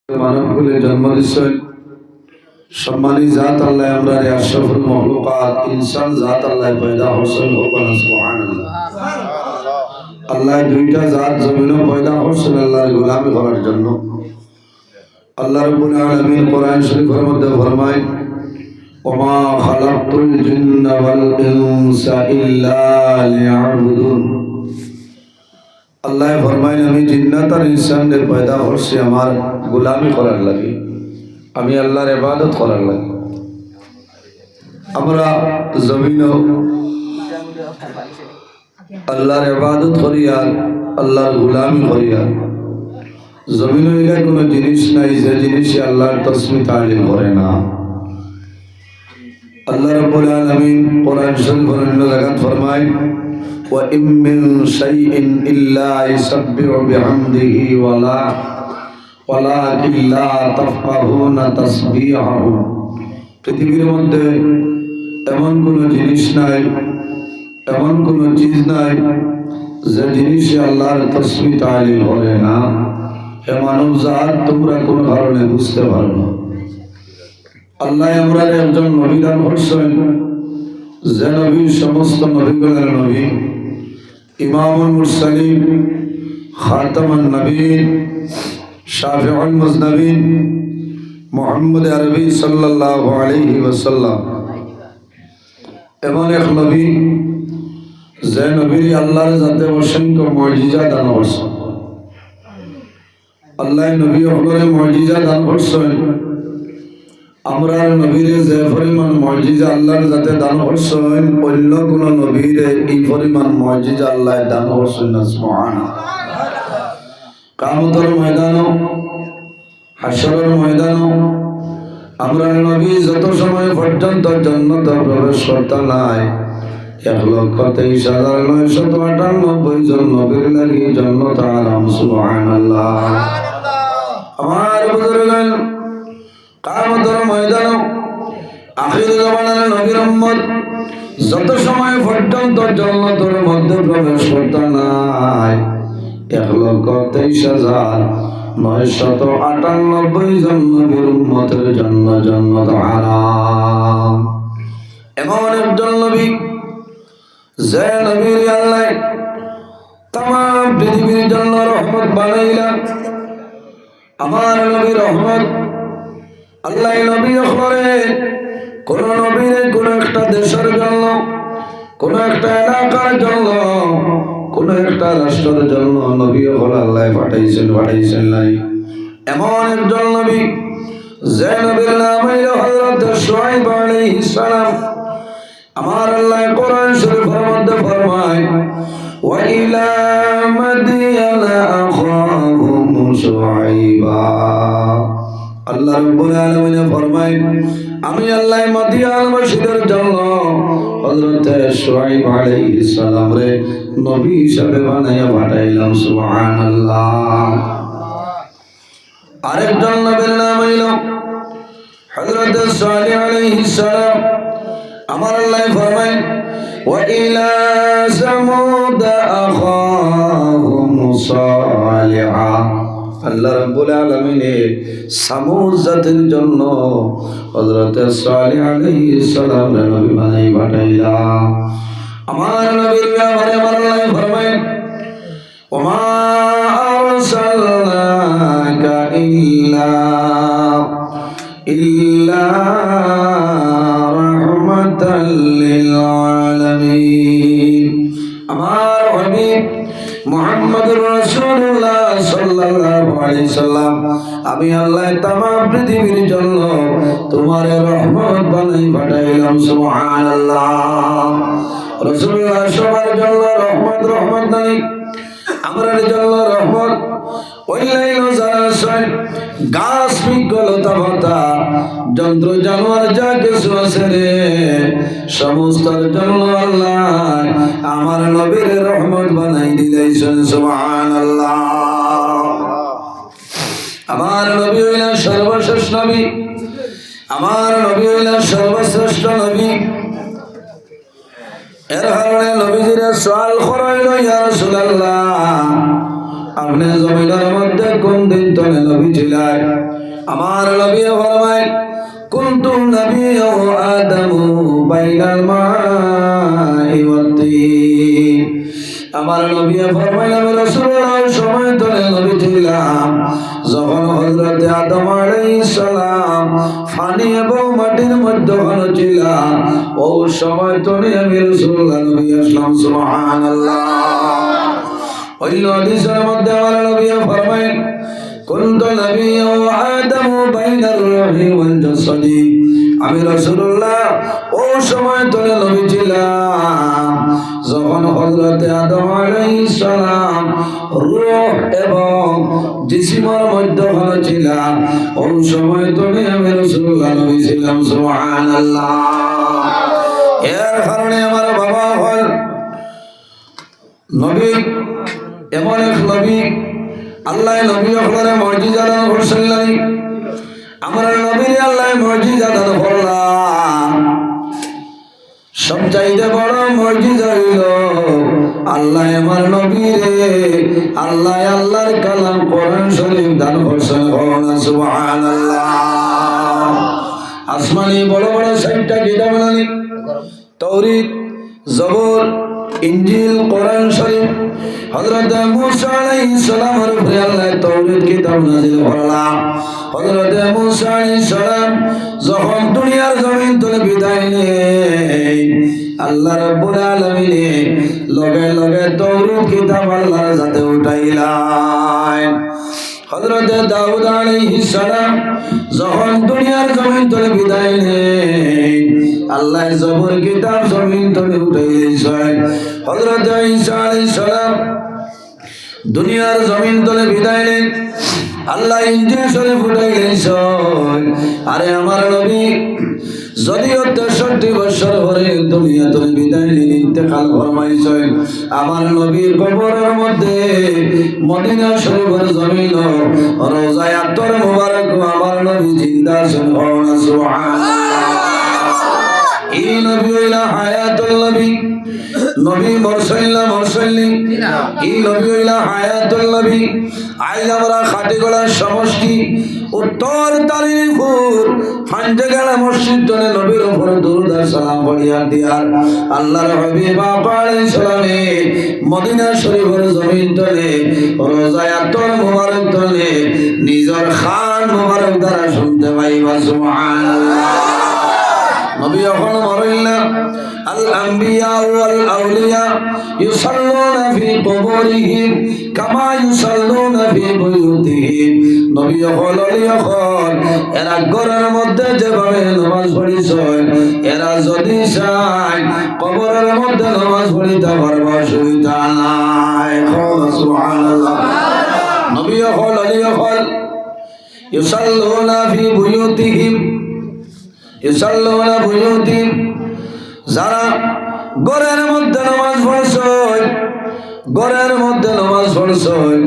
মানবকুলে জন্ম দিচ্ছেন সম্মানী জাত আল্লাহ আমরা আশরাফুল মাখলুকাত ইনসান জাত আল্লাহ পয়দা হোসেন ওখানে সুবহানাল্লাহ। আল্লাহ দুইটা জাত জমিনে পয়দা হোসেন আল্লাহর গোলামি করার জন্য। আল্লাহ রাব্বুল আলামিন কোরআন শরীফের মধ্যে ফরমায় ওমা খালাকতুল জিন্না ওয়াল ইনসা ইল্লা লিয়াবুদুন। আল্লাহ ফরমায় আমি জিন্নাত আর ইনসানদের পয়দা করছি আমার গোলামি করার লাগে, আমি আল্লাহর ইবাদত করার লাগে। আমরা জমিন আল্লাহর ইবাদত করিয়া আল্লাহর গোলামি করিয়া জমিন হইলে কোনো জিনিস নাই যে জিনিসে আল্লাহর তাসবিহ তালিম করে না। আল্লাহ রাব্বুল আলামিন কোরআন শরীফের অন্য জায়গায় ফরমায় ওয়া ইম মিন শাইইন ইল্লা ইউসাব্বিহু বিহামদিহি ওয়ালাকিন লা তাফকাহুনা তাসবিহাহু। পৃথিবীর মধ্যে এমন কোনো জিনিস নাই, এমন কোনো চিজ নাই যে জিনিসে আল্লাহর তাসবিহ তালিম করে না। হে মানব জাত, তোমরা কোন কারণে বুঝতে পারো না। আল্লাহ আমরা একজন নবী দান করছেন যে নবী সমস্ত নবীগণের নবী, ইমামুল মুরসালিন, খাতামুন নবীন, শাফিউল মুজনবিন, মুহাম্মদ আরবি সাল্লাল্লাহু আলাইহি ওয়াসাল্লাম। এমন এক নবী যে নবী আল্লাহর জাতে অসংখ্য মুজিজা দান করছেন। আল্লাহ নবী হলরে মুজিজা দান করছেন। আমরা নবীরে যে পরিমাণ মুজিজা আল্লাহর জাতে দান করছেন, অন্য কোন নবীরে এই পরিমাণ মুজিজা আল্লাহ দান করছেন না। সুবহানাল্লাহ। কিয়ামতের ময়দানও হাশরের ময়দানও আমরা নবী যত সময় পর্যন্ত জান্নাতে প্রবেশ করতে নাই 1,23,998 জন নবীর লাগি জান্নাত আরাম। সুবহানাল্লাহ। আমার বুজুর্গান কিয়ামতের ময়দানে আখির জামানার নবীর উম্মত যত সময় পর্যন্ত জান্নাতের মধ্যে প্রবেশ করতে নাই 1,23,998 জন নবীর উম্মতের জন্য জান্নাত হারাম। এমন একজন নবী যে নবীর আল্লাহ তামাম পৃথিবীর জন্য রহমত বানাইলেন। আমার নবী রহমত। আল্লাহ নবী করে কোন নবীর কোন একটা দেশের জন্য, কোন একটা এলাকার জন্য, কোন একটা রাষ্ট্রের জন্য নবী হল আল্লাহ পাঠাইছেন নাই। এমন একজন নবী যে নবীর নাম হইল হযরত শুআয়ব আলাইহিস সালাম। আমার আল্লাহ কোরআন শরীফের মধ্যে ফরমায় ওয়া ইলা মাদিয়ানা আখাহুম শুআয়বা। আল্লাহ রাব্বুল আলামিন ফরমায় আমি আল্লাহ মদিয়ানবাসীদের জন্য হযরত শুআয়ব আলাইহিস সালাম রে নবী হিসেবে বানাইয়া পাঠাইলাম। সুবহানাল্লাহ। আরেকজন নবীর নাম হইল হযরত সালেহ আলাইহিস সালাম। আমার আল্লাহ ফরমায় ওয়া ইলা সামুদ আখাহুম সালিহা। আল্লাহ রাব্বুল আলামিনের সামুদ জাতির জন্য হযরত সালেহ আলাইহিস সালাম নবী বানাই পাঠাইলাম। আমার নবীর ব্যাপারে আমার আল্লাহ ফরমায় ওমা আরসালনাকা ইল্লা রাহমাতাল লিল আলামিন। আমার হাবিব মুহাম্মদুর রাসূলুল্লাহ সাল্লাল্লাহু আলাইহি সাল্লাম আমি আল্লাহ তামাম পৃথিবীর জন্য তোমার রহমত বানাই পাঠাইলাম। সুবহানাল্লাহ। রাসূলুল্লাহ সবার জন্য রহমত নাই, আমরার জন্য রহমত। অন্যান্য যারা আছে গাছ লতা পাতা যন্ত্র জানোয়ার যা কিছু আছে রে সমস্তের জন্য আল্লাহ আমার নবীর রহমত বানাই দিলেছেন। সুবহানাল্লাহ। আমার নবী হইলেন সর্বশেষ নবী, আমার নবী হইলেন সর্বশ্রেষ্ঠ নবী। এর কারণে নবীজিরা সওয়াল করাইল ইয়া রাসূলুল্লাহ আপনি জমিনের মধ্যে কোন দিন তলে নবী ছিলেন? আমার নবী ফরমায় কুনতু নাবিয়্যু আদামু বাইনাল মাই ওয়াত তিন। আমার নবী ফরমায় আমি রাসূলুল্লাহ সময় ধরে নবী ছিলাম যখন হযরত আদম আলাইহিস সালাম পানি এবং মাটির মধ্যখানে ছিলাম ওই সময় ধরে আমি রাসূলুল্লাহ নবী আসলাম। সুবহানাল্লাহ। ওই হাদিসের মধ্যে আমার নবী ফরমায় কুনতু নাবিয়্যু আদামু বাইনার রূহি ওয়াল জাসাদি। আমি রাসূলুল্লাহ ওই সময় ধরে নবী ছিলাম যখন হযরত আদম আলাইহিস সালাম রূহ এবং জিসিমের মধ্যখানে ছিলাম ওই সময় ধরে আমি রাসূলুল্লাহ নবী ছিলাম। সুবহানাল্লাহ। এর কারণে আমার বাবা হল নবী, এমন এক নবী আল্লাহ নবী হলরে মুজিজা দান করছিলেন। আমার নবীর আল্লাহ মুজিজা দান করলাম। সবচাইতে বড় মুজিজা হইল আল্লাহ আমার নবীরে আল্লাহ আল্লাহর কালাম কোরআন শরীফ দান করছেন। সুবহানাল্লাহ। আসমানি বড় বড় ৬০টা কিতাব জানি, তাওরীত, জবর, ইনজিল, কোরআন শরীফ। হযরত মুসা আলাইহিস সালামের উপরে আল্লাহ তাওরীত কিতাব নাযিল করলেন। হযরত মুসা আলাইহিস সালাম যখন দুনিয়ার জমিন থেকে বিদায় নেন আল্লাহ রাব্বুল আলামিন লগে লগে তাওরীত কিতাব আল্লাহর সাথে উঠাইলেন। হযরত দাউদ আলাইহিস সালাম যখন দুনিয়ার জমিন থেকে বিদায় নেন আল্লাহ জবর কিতাব জমিন থেকে উঠাইলেন। হযরত ঈসা আলাইহিস সালাম দুনিয়ার জমিন থেকে বিদায় নেন আল্লাহ ইনজিল শরীফ উঠাইলেন। আরে আমার নবী যদিও ৬৩ বছর পরে দুনিয়া থেকে বিদায় নিয়ে ইন্তেকাল ফরমাইছেন, আমার নবীর কবরের মধ্যে মদিনা শরীফের জমিন রওজায়ে আতর মুবারক আমার নবী জিন্দা আছেন। সুবহানাল্লাহ। এই নবী হইলা হায়াতুল নবী, নবী মুরসালিনা মুরসালিন। এই নবী হইলা হায়াতুল নবী। আজ আমরা খাটিগড়ার সমষ্টি উত্তর তারিফুর ফান্ডেগালা মসজিদ জনে নবীর উপর দরুদ আর সালাম পড়িয়া দিয়ার আল্লাহর হাবিব আলাইহিস সালামে মদিনা শরীফের জমিন তলে রওজায়ে আতর মুবারক তলে নিজের খান মুবারক দ্বারা শুনতে পাইবা। সুবহানাল্লাহ। নবী যখন মরইলেন আল আম্বিয়া ওয়াল আউলিয়া ইউসাল্লুনা ফি কুবুরিহিম কামা ইউসাল্লুনা ফি বুয়ুতিহিম। নবী যখন যখন এরা ঘরের মধ্যে যেভাবে নামাজ পড়িছেন এরা যদি চায় কবরের মধ্যে নামাজ পড়িতে পারবে, অসুবিধা নাই। সুবহানাল্লাহ। নবী যখন যখন ইউসাল্লুনা ফি বুয়ুতিহিম ইউসাল্লুনা বুয়ুতিহিম, যারা ঘরের মধ্যে নামাজ পড়ছেন ঘরের মধ্যে নামাজ পড়ছেন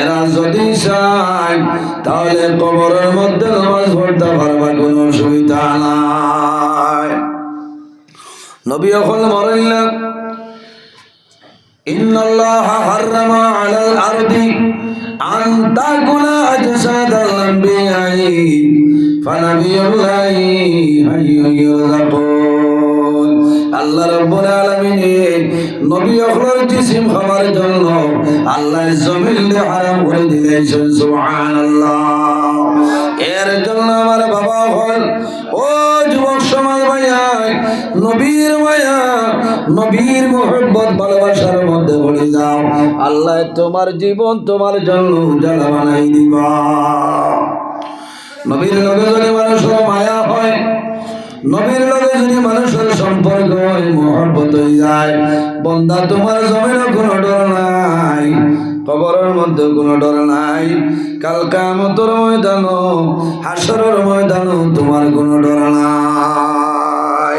এরা যদি চায় তাহলে কবরের মধ্যে নামাজ পড়তে পারবে, কোনো অসুবিধা নাই। নবী যখন মরইলেন ইন্নাল্লাহা হাররামা আলাল আরদি আন তাকুলা আজসাদাল আম্বিয়াই ফানাবিয়ুল্লাহি হাইয়্যুন ইউরযাকুন। আল্লাহ রাব্বুল আলামিন নবী হকর জিসিম খাবার জন্য আল্লাহ জমিনে হারাম করে দিয়েছেন। সুবহানাল্লাহ। এর জন্য আমার বাবা হল ও যুবক সমাজ ভাইয়া নবীর মায়া নবীর মোহব্বত ভালোবাসার মধ্যে পড়ে যাও, আল্লাহ তোমার জীবন তোমার জন্য উজালা বানাই দিবা। নবীর লগে যদি মানুষের মায়া হয়, নবীর লগে যদি মানুষের সম্পর্ক হয়, মোহব্বত হয়ে যায়, বন্দা তোমার জমিনে কোনো ডর নাই, কবরের মধ্যে কোনো ডর নাই, কাল কিয়ামতের ময়দান হাসরের ময়দান তোমার কোনো ডর নাই।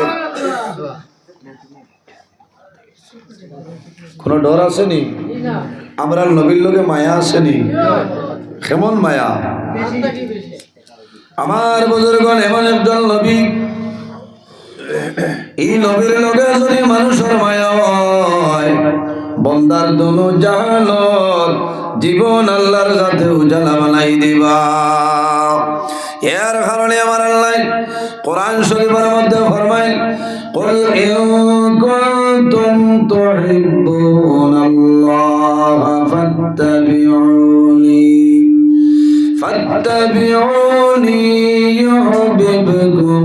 কোনো ডর আসেনি? আমরা নবীর লগে মায়া আসেনি? কেমন মায়া? আমার বুজুর্গণ এমন একজন নবী, এই নবীর লগে যদি মানুষের মায়া হয়, বন্দার দোনো জাহানের জীবন আল্লাহর সাথে উজালা বানাই দিবা। এর কারণে আমার আল্লাহ কোরআন শরীফের মধ্যে ফরমায় কুল ইন কুনতুম তুহিব্বুনাল্লাহ ফাত্তাবিউনি ইউহিব্বুকুমুল্লাহ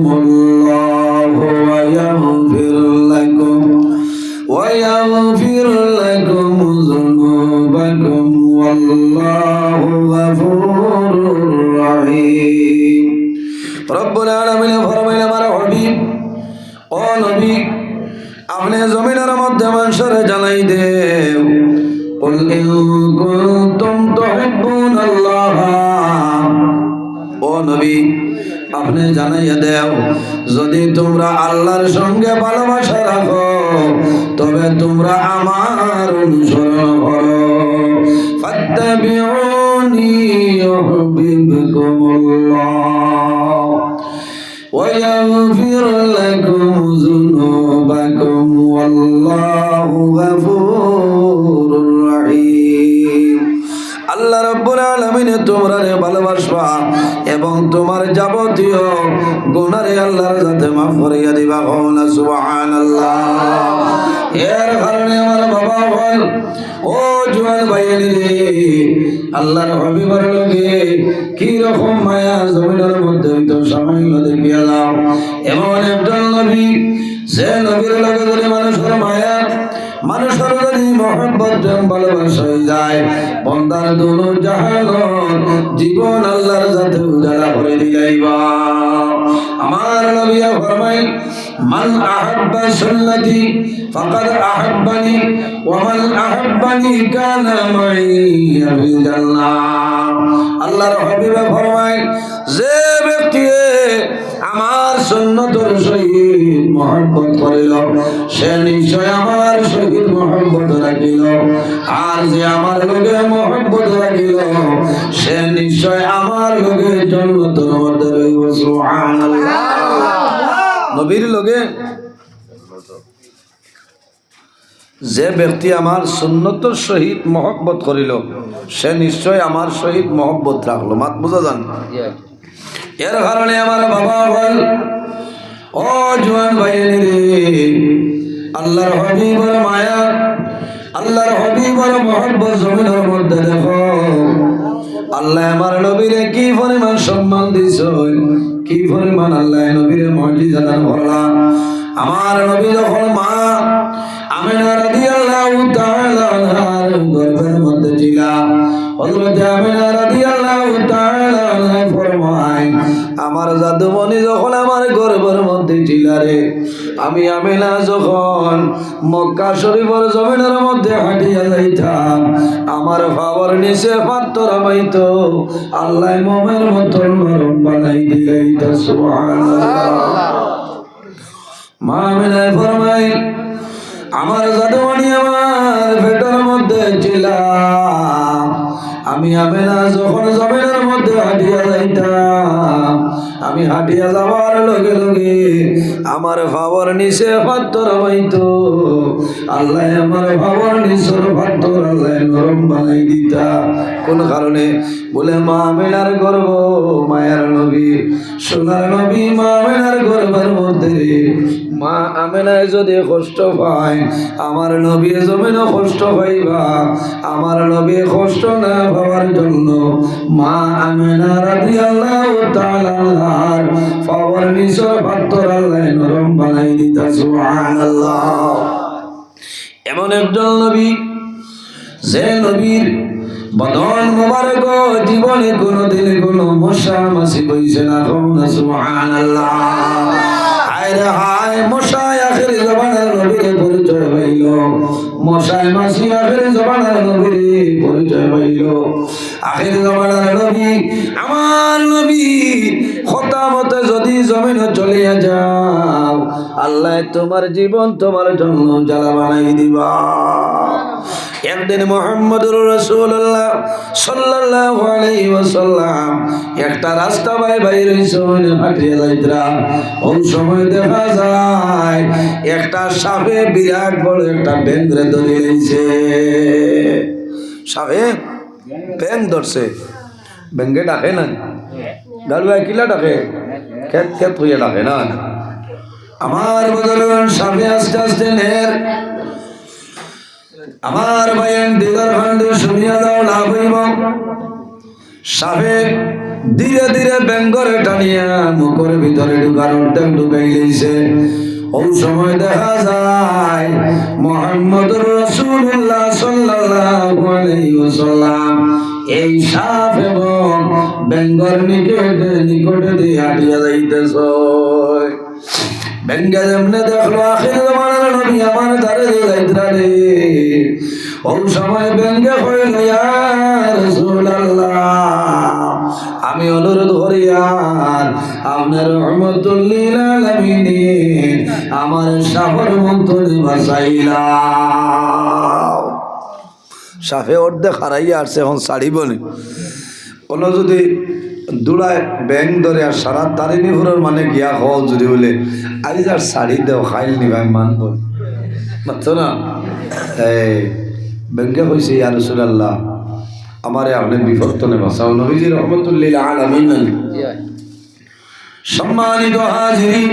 ويغفر لكم ذنوبكم والله غفور رحيم رب العالمين فرمائے ہمارا حبیب او نبی اپنے زمینر مدھے منشر جلائی دے قل ان کنتم تحبون اللہ او نبی আপনি জানাইয়া দেও যদি তোমরা আল্লাহর সঙ্গে ভালোবাসা রাখো তবে তোমরা আমার অনুসরণ করো ফাত্তাবিউনি ইউহিব্বুকুমুল্লাহ ওয়া ইয়াগফির লাকুম যুনুবাকুম ওয়াল্লাহু গফুরুর রহিম আল্লাহ রাব্বুল আলামিন তোমরারে ভালোবাসবা এবং তোমার যাবতীয় গুনাহরে আল্লাহর কাছে maaf করিয়া দিবা কওনা সুবহানাল্লাহ এর কারণে আমার বাবা বল ও জওয়ান ভাইয়েরে আল্লাহর হাবিবের লগে কি রকম মায়া জমিনের মধ্যে তো সামান্য দেখিয়া দাও এমন একজন নবী যে নবীর লগে যদি মানুষের মায়া মানুষের যদি মহব্বত ভালোবাসা হয়ে যায় বান্দার দুনো জাহান জীবন আল্লাহর সাথে উজাড়া করে দিলাইবা আমার নবী ফরমায় মান আহাব্বা সুন্নতি ফাকাদ আহাব্বানি ওয়া মান আহাব্বানি কানা মাই ফিল জান্নাহ আল্লাহর হাবিব ফরমায় যে ব্যক্তি আমার সুন্নতের সহিত মহব্বত করিল সে নিশ্চয় আমার সহিত মহব্বত রাখিল আর যে আমার লগে মহব্বত রাখিল সে নিশ্চয় আমার লগে জান্নাতের মধ্যে রইব সুবহানাল্লাহ নবীর লগে যে ব্যক্তি আমার সুন্নতের সহিত মহব্বত করিল সে নিশ্চয় আমার সহিত মহব্বত রাখলো মাত বুঝা যান এর কারণে আমার বাবা বল ও জওয়ান ভাইয়েরে আল্লাহর হাবিবের মায়া আল্লাহর হাবিবের মহব্বত জমিনের মধ্যে দেখো আল্লাহ আমার নবীরে কি পরিমাণ সম্মান দিছেন কি পরিমাণ আল্লাহ নবীরে মুজিজা দান করলেন আমার নবী যখন মা আমিনা রাদিয়াল্লাহু তাআলা আনহার গর্ভের মধ্যে ছিল হযরত আমিনা রাদিয়াল্লাহু তাআলা আনহা ফরমায় আমার জাদুমণি যখন আমার গর্ভের মধ্যে ছিল রে আমি আমিনা যখন মক্কা শরীফের জমিনের মধ্যে হাঁটিয়া যাইতাম আমার পাওয়ার নিচে পাথর আমাইতো আল্লাহ মোমের মতো নরম বানাই দিলেন সুবহানাল্লাহ মা আমিনা ফরমায় আমার জাদুমণি আমার পেটের মধ্যে ছিল আমি আমিনা যখন জমিনের মধ্যে হাঁটিয়া যাইতাম আমি হাঁটিয়া যাওয়ার লগে লগে আমার ভাবর নিচে পাথর হইতো আল্লাহ আমার ভাবর নিচের পাথর আল্লাহ নরম বানাই দিতা কোন কারণে বলে মা আমিনার গর্ভ মায়ের নবী সোনার নবী মা আমিনার গর্ভের মধ্যে মা আমিনায় যদি কষ্ট পায় আমার নবী জমিনও কষ্ট পাইবা আমার নবী কষ্ট না পাওয়ার জন্য মা আমিনা রাদিয়াল্লাহু তাআলা আনহার পাওয়ার নিচের পাথর আল্লাহ নরম বানাই দিতা সুবহানাল্লাহ এমন একজন নবী যে নবীর বদন মোবারক জীবনে কোনোদিন কোনো মশা মাছি বইছে না সুবহানাল্লাহ হায়রে হায় মশায় আখির জমানার নবীর পরিচয় হইল মশায় মাছি আখির জমানার নবীর পরিচয় হইল আখির জমানার নবী আমার নবী কথা মতে যদি জমিনে চলিয়া যাও আল্লাহ তোমার জীবন তোমার জন্য জ্বালা বানাই দিবা একদিন মুহাম্মদুর রাসূলুল্লাহ সাল্লাল্লাহু আলাইহি ওয়াসাল্লাম একটা রাস্তা বাইরে হইছে হাঁটিয়া যাইতরা ওই সময় দেখা যায় একটা সাপে বিরাট বড় একটা ব্যাঙরে ধরে লইছে সাপে ব্যাঙ ধরছে ব্যাঙে ডাকে না গাড়ুয়া কিলা ডাকে খেত খেত হইয়া ডাকে না আমার বদলগণ সামনে আস্তে আস্তে নের আমার ভাইয়ের দিদার খন্ডে শুনিয়া দাও লাভ হইব সাপে ধীরে ধীরে বেঙ্গরে টানিয়া মুখের ভিতরে ঢুকার অর্ধেক ঢুকাই লইছে ওই সময় দেখা যায় মুহাম্মদুর রাসূলুল্লাহ সাল্লাল্লাহু আলাইহি ওয়াসাল্লাম এই সাপ এবং বেঙ্গর নিকটে দিয়ে হাঁটিয়া যাইতেছে বেঙ্গা যেমনে দেখলো আখির জামানার নবী আমার ধারে যাইতরা রে ওই সময় বেঙ্গে কইল ইয়া রাসূলুল্লাহ আমি অনুরোধ করি আর আপনার রহমতুল লিল আলামিন আমার সাফর মুক্ত বাঁচাইলা সাফে অর্ধেক হারাইয়া আসছে এখন ছাড়িব নি কোনো যদি দূরায় ব্যাং ধরে আর সারা তারিণী ঘুরের মানে গিয়া হও যদি বলে আজ আর শাড়ি দেও খাইল নিবাই মানব মাত্র না এই ব্যাংকে কইছে ইয়া রাসূলুল্লাহ আমারে আপনি বিভক্ত নে বাঁচাও নবীজি রহমতুল লিল আলামিন সম্মানিত হাজিরিন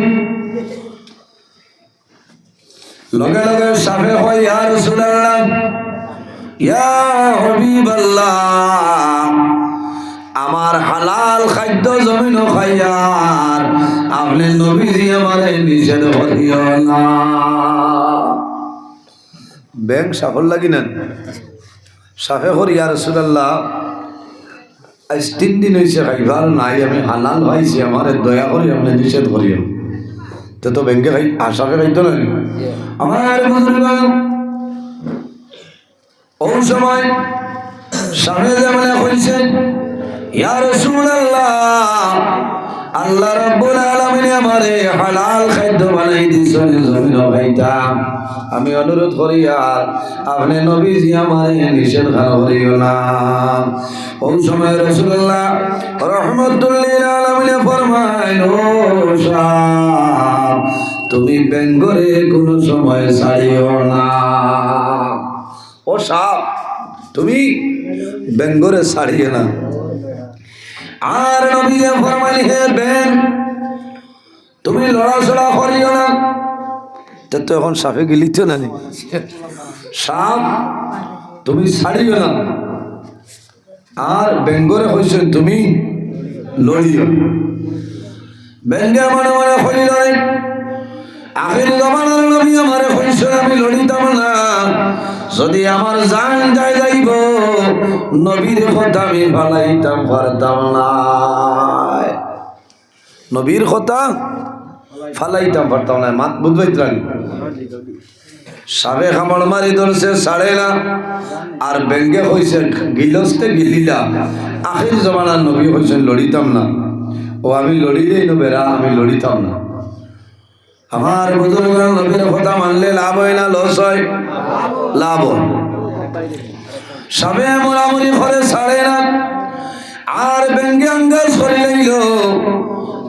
লগে লগে সাফে হয় ইয়া রাসূলুল্লাহ ইয়া হাবিবাল্লাহ আমার হালাল খাদ্য জমিন খাইয়ার আপনি নবীজি আমারে নিষেধ করিও না ব্যাংক সাফল লাগি না সাফে করি ইয়া রাসূলুল্লাহ আজ 3 দিন হয়েছে খাইবার নাই আমি হালাল খাইছি আমার দয়া করি আপনি নিষেধ করিও তো ব্যাংকে খাই আশাকে খাইতো না আমার বুজুর্গ ওই সময় সামনে যেমন কইছে ইয়া রাসূলুল্লাহ আল্লাহ রাব্বুল আলামিন আমারে হালাল খাদ্য বানাই দিছেন জমিন খাইতাম আমি অনুরোধ করি আর আপনি নবীজি আমারে নিষেধ করিও না ওই সময় রাসূলুল্লাহ রাহমাতুল লিল আলামিন ফরমায় ও সাপ তুমি বেঙ্গরে কোনো সময় ছাড়িও না ও সাপ তুমি বেঙ্গরে ছাড়িও না আর নবী ফরমাইল হে বেন তুমি লড়াচড়া করিও না তো এখন সাপে গেলিত না সাপ তুমি ছাড়িও না আর বেঙ্গরে হইছেন তুমি লড়িও বেঙ্গে মনে মনে হইল আখির জামানার নবী আমারে হইছে আমি লড়িতাম না যদি আমার জান যায় যাইব নবীর কথা আমি ফালাইতাম পারতাম না নবীর কথা ফালাইতাম পারতাম না মাত বুঝবাইতাম সাবে খামড় মারি ধরছে ছাড়ে না আর বেঙ্গে হইছে গিলস্তে গিলিলা আখির জামানার নবী হইছেন লড়িতাম না ও আমি লড়িলেই নবেরা আমি লড়িতাম না আমার বুজুর্গ নবীর কথা মানলে লাভ হয় না লস হয় লাভ হয় সবে মোরামুরি করে ছাড়ে না আর বেঙ্গে আঙ্গাজ করে লইল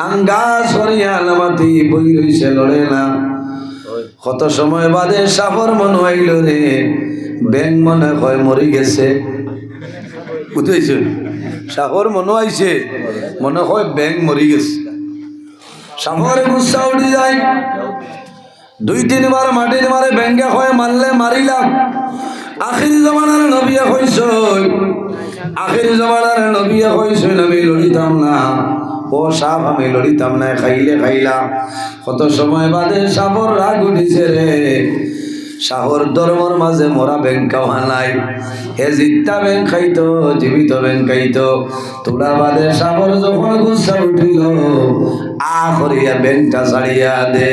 আঙ্গাজ করিয়া নামাতি বই রইছে লড়ে না কত সময় বাদে সাফর মন হইল রে ব্যাং মনে হয় মরি গেছে বুঝেছ সাফর মনে হয়েছে মনে হয় ব্যাং মরি গেছে সাফরে গুসা উঠি যায় 2-3 বার মাটির মারে ব্যাঙ্গে হয় মারলে মারিলাম আখির জামানার নবী হইছ আখির জামানার নবী হইছ আমি লড়িতাম না ও সাপ আমি লড়িতাম না খাইলে খাইলাম কত সময় বাদে সাপর রাগ উঠিছে রে শাহর ধর্মর মাঝে মোরা ব্যাং খাওয়া নাই হে জিত্তা ব্যাং খাইতো জীবিত ব্যাং খাইতো তোরা বাদে সাপর যখন গুসা উঠিল করিয়া ব্যাংটা ছাড়িয়া দে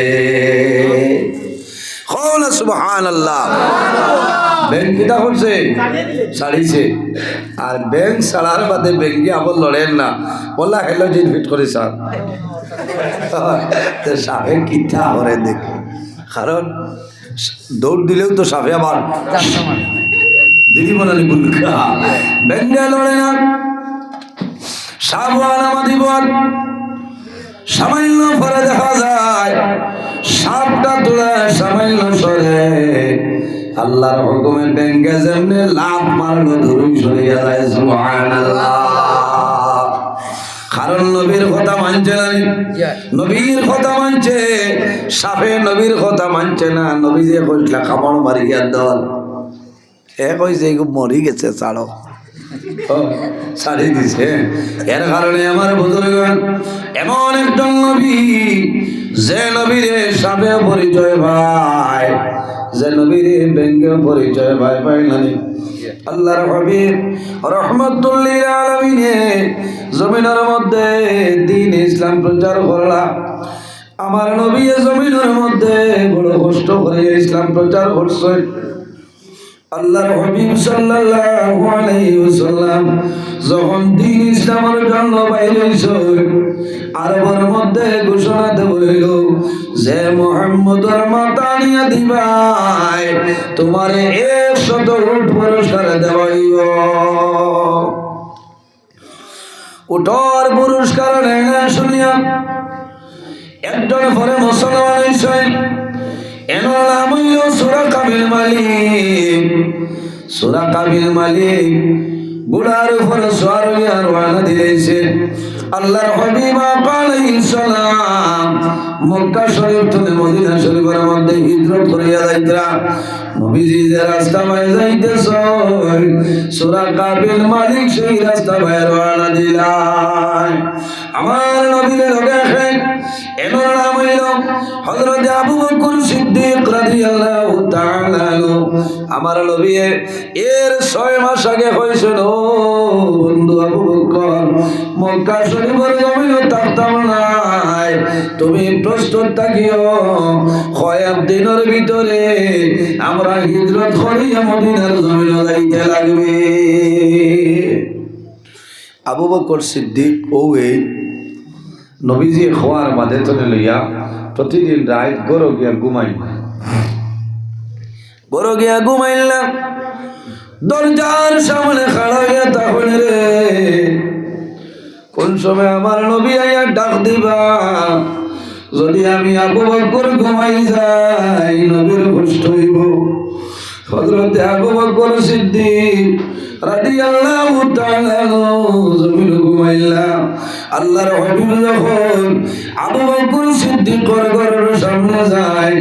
কওনা সুবহানাল্লাহ ব্যাং কিটা করছে ছাড়িছে আর ব্যাং ছাড়ার বাদে ব্যাংকে আবার লড়েন না বলা হেলো জিন ফিট করে স্যার তো সাপে কিটা করে দেখে কারণ দৌড় দিলেও তো সাপে আবার দিদি বলানি বুলকা ব্যাংকে লড়ে না সাবওয়ান আমাদি বল সামান্য পরে দেখা যায় সাপটা তোলা সামান্য সরে আল্লাহর হুকুমে ব্যাংকে যেমনি লাভ মারলো ধরুই সরিয়া যায় সুবহানাল্লাহ কারণ নবীর কথা মানছে না, নবীর কথা মানছে, সাপে নবীর কথা মানছে না। নবী যে কইলা কামড় মারি গিয়া দল, এ কইছে মরি গেছে, ছাড়ো, ছাড়ি দিছে। এর কারণে আমার বুজুর্গগণ, এমন একজন নবী যে নবীরে সাপে পরিচয় ভাই, যে নবীরে ব্যঙ্গে পরিচয় ভাই পাইলানি। আল্লাহর হাবিব রাহমাতুল লিল আলামিনে জমিনের মধ্যে দ্বীন ইসলাম প্রচার করলা। আমার নবী জমিনের মধ্যে বড় কষ্ট করে ইসলাম প্রচার করছে। আল্লাহর হাবিব সাল্লাল্লাহু আলাইহি ওয়াসাল্লাম যখন দ্বীন ইসলামের জন্য বাইরে হইছে, আরবের মধ্যে ঘোষণা দেইল যে মুহাম্মদের মাতা নিয়া দিবাই তোমারে 100 উট পুরস্কার দেওয়াইব। উটর পুরস্কার নেনা শুনিয়া একজন পরে মুসলমান হইছে। এনার নাম হইল সুরাকা বিন মালিক। সুরাকা বিন মালিক বুড়ার উপর সওয়ার হইয়া রওনা দিয়েছে। আল্লাহর হাবিব আলাইহিস সালাম মক্কা শরীফ থেকে মদিনা শরীফের মধ্যে হিজরত করিয়া যাইতরা। নবীজি যে রাস্তা পায় যাইতেছে, সুরাকা বিন মালিক সেই রাস্তা পায় রওনা দিলেন। আমার নবীর লগে এনার নাম হইল হযরত আবু বকর সিদ্দিক রাদিয়াল্লাহু তাআলা আনহু। আমার নবী এর 6 মাস আগে কইছেন, ও বন্ধু আবু বকর, মক্কা শরীফের জমিন থাকতাম নাই, তুমি প্রস্তুত থাকিও, কয়েক দিনের ভিতরে আমরা হিজরত করিয়া মদিনার জমিনে যাইতে লাগবে। আবু বকর সিদ্দিক ওই নবীজি খোয়ার বাদে চলে লইয়া প্রতিদিন রাত গরো গিয়া ঘুমাইলাম। দরজার সামনে খাড়া হইয়া তখন রে কোন সময় আমার নবী আইয়া ডাক দিবা। যদি আমি আবু বকর ঘুমাই যাই, নবীর কষ্ট হইব। হযরত আবু বকর সিদ্দিক রাদিয়াল্লাহু তাআলা জমিনে ঘুমাইলাম। আল্লাহর হাবিব যখন আবু বকর সিদ্দিকের ঘরের সামনে যায়,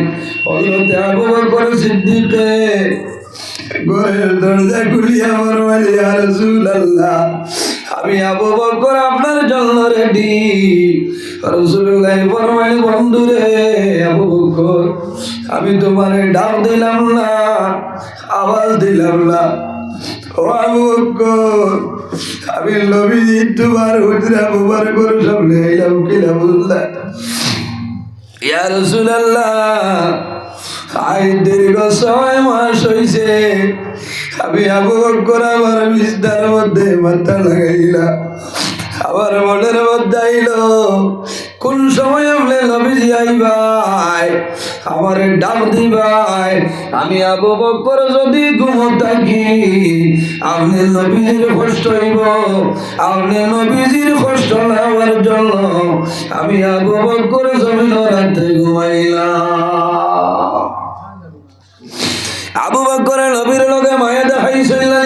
হযরত আবু বকর সিদ্দিকে ঘরের দরজা খুলিয়া বলেন, ইয়া রাসূলুল্লাহ, আমি আবু বকর আপনার জন্য রেডি। রাসূলুল্লাহ ফরমাইলেন, বন্ধুরে আবু বকর, আমি তোমারে ডাক দিলাম না, আওয়াজ দিলাম না। ও আবু বকর, আমি নবীজি তোমার হুজরা মুবারকের সামনে আইলাম কিনা বুঝলা? ইয়া রাসূলুল্লাহ, আই দীর্ঘ 6 মাস হইছে আমি আবু বকর আমার বিছানার মধ্যে মাথা লাগাইলাম। আমার মনের মধ্যে আইলো কোন সময় আপনি নবীজি আইবাই, আমার ডাক দিবাই। আমি আবু বকর যদি ঘুমো থাকি, আপনি নবীজির কষ্ট হইব। আপনি নবীজির কষ্ট নেওয়ার জন্য আমি আবু বকর জমিন রাতে ঘুমাইলাম। আবু বকর নবীর লগে মায়া দেখাইছিল না,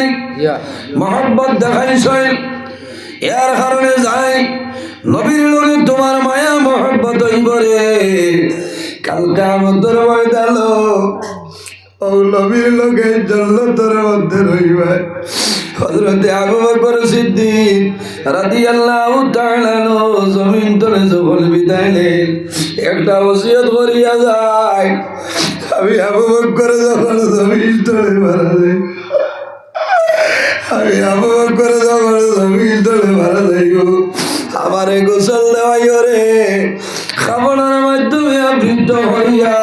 মহব্বত দেখাইছিল। এর কারণে যাই নবীর লগে তোমার মায়া মহব্বত হইব রে, কালকে আমাদের ময়দান ও নবীর লগে জান্নাতের মধ্যে রইবা। হযরত আবু বকর সিদ্দিক রাদিয়াল্লাহু তাআলা আনহু জমিন তলে যখন বিদায় নেন, একটা ওসিয়ত করিয়া যায়, আমি আবু বকর যখন জমিন তলে মারা যাই, আমি আবু বকর যখন জমিন তলে মারা যাইব, আমারে গোসল দেওয়াইও রে, খাবারের মাধ্যমে আবৃত হইয়া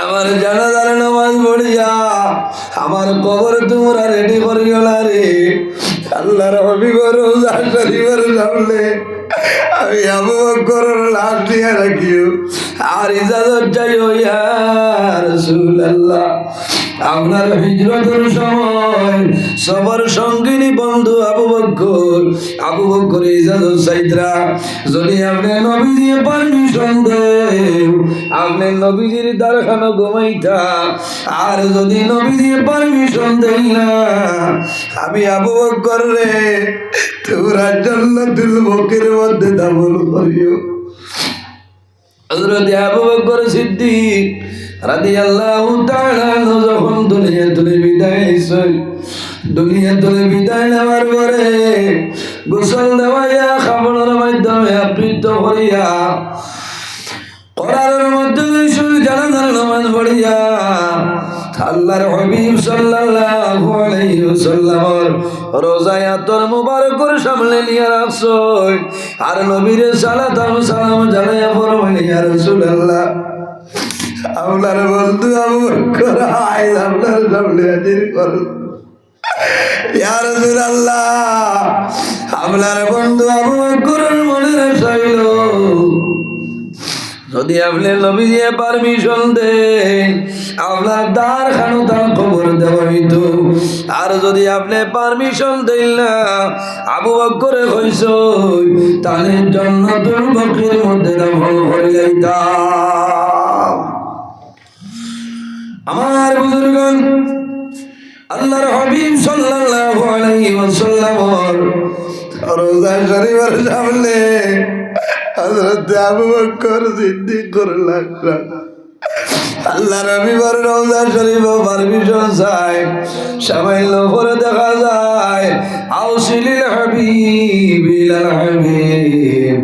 আমার জানাজার নামাজ পড়িয়া আমার কবর তোমরা রেডি করিও না রে। আল্লাহর হাবিবের রওজা শরীফের সামনে আমি আবু বকরের লাশ দিয়া রাখিও, আর ইজাজত চাইও ইয়া রাসূলুল্লাহ। আপনার হিজরতের সময় সবার সঙ্গিনী বন্ধু আবু বকর ইজাজত চাইতরা যদি আপনি নবীজি পারমিশন দেন আপনি নবীজির দরখানো ঘুমাইতা আর যদি নবীজি পারমিশন দেন না আমি আবু বকর রে তোরা জান্নাতুল বকের মধ্যে দাফন করিও। হযরত আবু বকর সিদ্দিক রাদিয়াল্লাহু তাআলা যখন দুনিয়াতে বিদায় নেওয়ার পরে গোসল দেওয়াইয়া খাবারের মাধ্যমে আবৃত করিয়া কোরআনের মধ্যে জানাজার নামাজ পড়িয়া আল্লাহর হাবিব সাল্লাল্লাহু আলাইহি ওয়াসাল্লামের রোজায়াতুল মুবারকের সামনে নিয়ে রাখছো আর নবীর সালাত ও সালাম জানাইয়া ফরমাইলেন ইয়া রাসূলুল্লাহ আপনার বন্ধু আবু বকর আইজ আপনার সামনে হাজির করুন। ইয়া রাসূলুল্লাহ আপনার বন্ধু আবু বকরের মনে রাখাইল যদি আপনি নবীজি পারমিশন দেন আপনার দ্বার খানো তার খবর দেওয়া হইতো আর যদি আপনি পারমিশন দেন না আবু বকরে কইছ তাহলে জান্নাতুল বকীর মধ্যে দাফন হয়ে যাইতাম। আমার বুজুর্গগণ আল্লাহর হাবিব সাল্লাল্লাহু আলাইহি ওয়াসাল্লাম রোজা শরীফের সামনে হযরত আবু বকর সিদ্দিক করলেন আল্লাহর হাবিবের রোজা শরীফ পারমিশন চাই সামাইল পরে দেখা যায় আউসিলিল হাবিব ইলাল হাবিব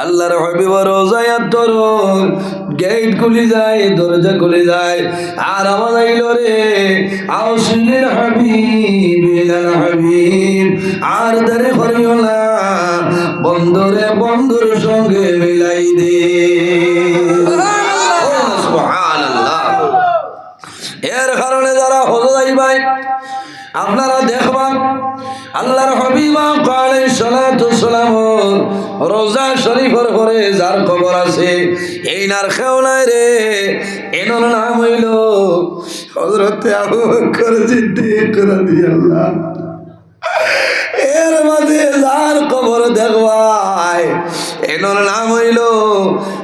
আল্লাহর হাবিবের রোজায়াত ধরুন গেট খুলে যায় দরজা খুলে যায় আর আওয়াজ আইল রে আউসিলিল হাবিব ইলাল হাবিব আর দেরি করিও না বন্ধুরে বন্ধুর সঙ্গে মিলাই দে। সুবহানাল্লাহ। এর কারণে যারা হজ যাইবাই আপনারা দেখবেন আল্লাহর হাবিব আলাইহিস সালাতু সালাম রোজা শরীফের পরে যার খবর আছে এই নার খেও নাই রে এনার নাম হইল হযরত আবু বকর সিদ্দিক রাদিয়াল্লাহু এর মাঝে যার খবর দেখবাই এনার নাম হইল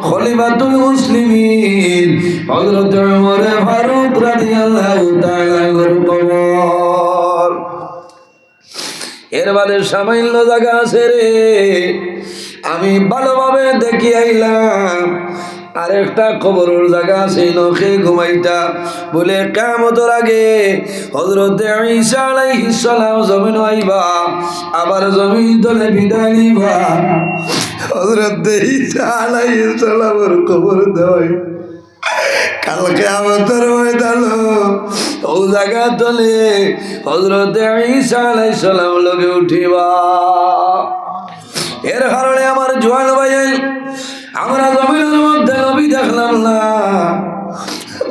খলিফাতুল মুসলিমিন হযরত ওমর ফারুক রাদিয়াল্লাহু তাআলা এর খবর। এর বাদে সামান্য জায়গা আছে রে আমি ভালোভাবে দেখি আইলাম আরেকটা কবরের জায়গা আছে নখে ঘুমাইতা বলে কিয়ামতের আগে হযরত ঈসা আলাইহিস সালাম জমিন আইবা আবার জমিন তলে বিদায় নিবা হযরত ঈসা আলাইহিস সালামের কবর দেওয়াই কাল কিয়ামতের ময়দানে ও জায়গা তলে হযরত ঈসা আলাইহিস সালাম লগে উঠিবা। এর কারণে আমার জওয়ান ভাই আমরা জমিনের মধ্যে নবী দেখলাম না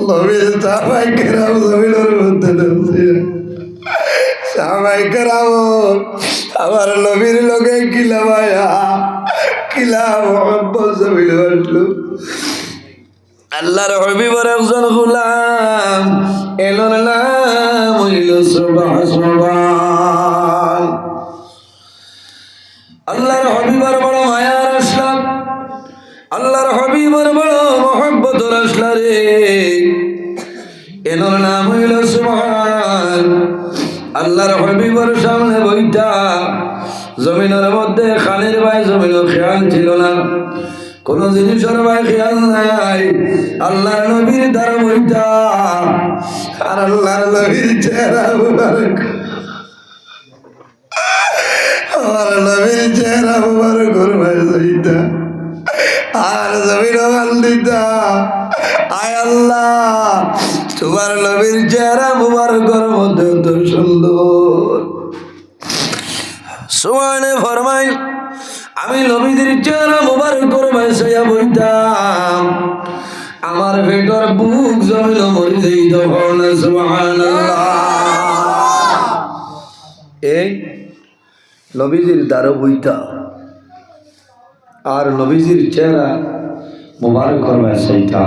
নবীর সাহাবায়ে কেরাম জমিনের মধ্যে সাহাবায়ে কেরাম আমার নবীর লগে কিলা ভাইয়া কিলা মোহাম্মদ জমিনে আসলো আল্লাহর হাবিবের একজন গোলাম এলোর নাম হইল সুবহান। আল্লাহর হাবিবের বড় মায়ার আসলাম আল্লাহর হাবিবের বড় মহব্বত আসলা রে এনোর নাম হইল সুবহান। আল্লাহর হাবিবের সামনে বইটা জমিনের মধ্যে খানের ভাই জমিনের খেয়াল ছিল না কোন জিনিসের ভাই খেয়াল নাই আল্লাহর নবীর দ্বার বইটা আর আল্লাহর নবীর চেহারা মুবারক আমার নবীর চেহারা মুবারক ভাই যাইতা আর জমিন বান্দিতা আয় আল্লাহ তোমার নবীর চেহারা মুবারকের মধ্যে তো সুন্দর সুবহানে ফরমাই আমি নবীদের চেহারা মুবারকের ভাইয়া বইতাম আমার পেটের বুক জমিন মরে যাইত সুবহানাল্লাহ। এই নবীজির দ্বারা বইতাম আর নবীজির চেহারা মুবারক করবে সেইটা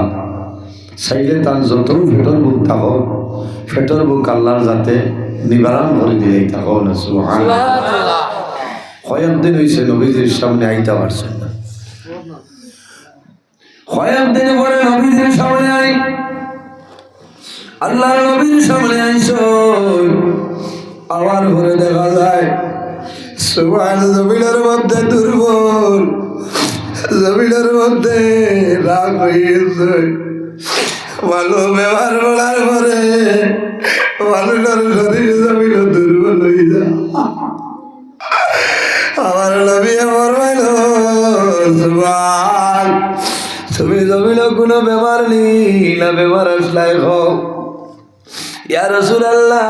চাইলে তার যত ফেটর বুক থাকো ফেটর বুক আল্লাহর যাতে নিবারণ করে দিলেই থাকো না সুবহানাল্লাহ। কয়েকদিন হয়েছে নবীজির সামনে আইতে পারছেন না, কয়েকদিন পরে নবীজির সামনে আই আল্লাহর নবীর সামনে আইসো আবার ঘরে দেখা যায় সুবহান জমিনের মধ্যে দুর্বল, জমিনের মধ্যে রাগ হয়েছে। ভালো ব্যবহার বলার পরে মানুষের শরীর জমিন দুর্বল হয়ে যায়। আমার নবী ফরমাইল সুবহান তুমি জমিন কোনো বেমার নেই না বেমার আসলাই হোক ইয়া রাসূলুল্লাহ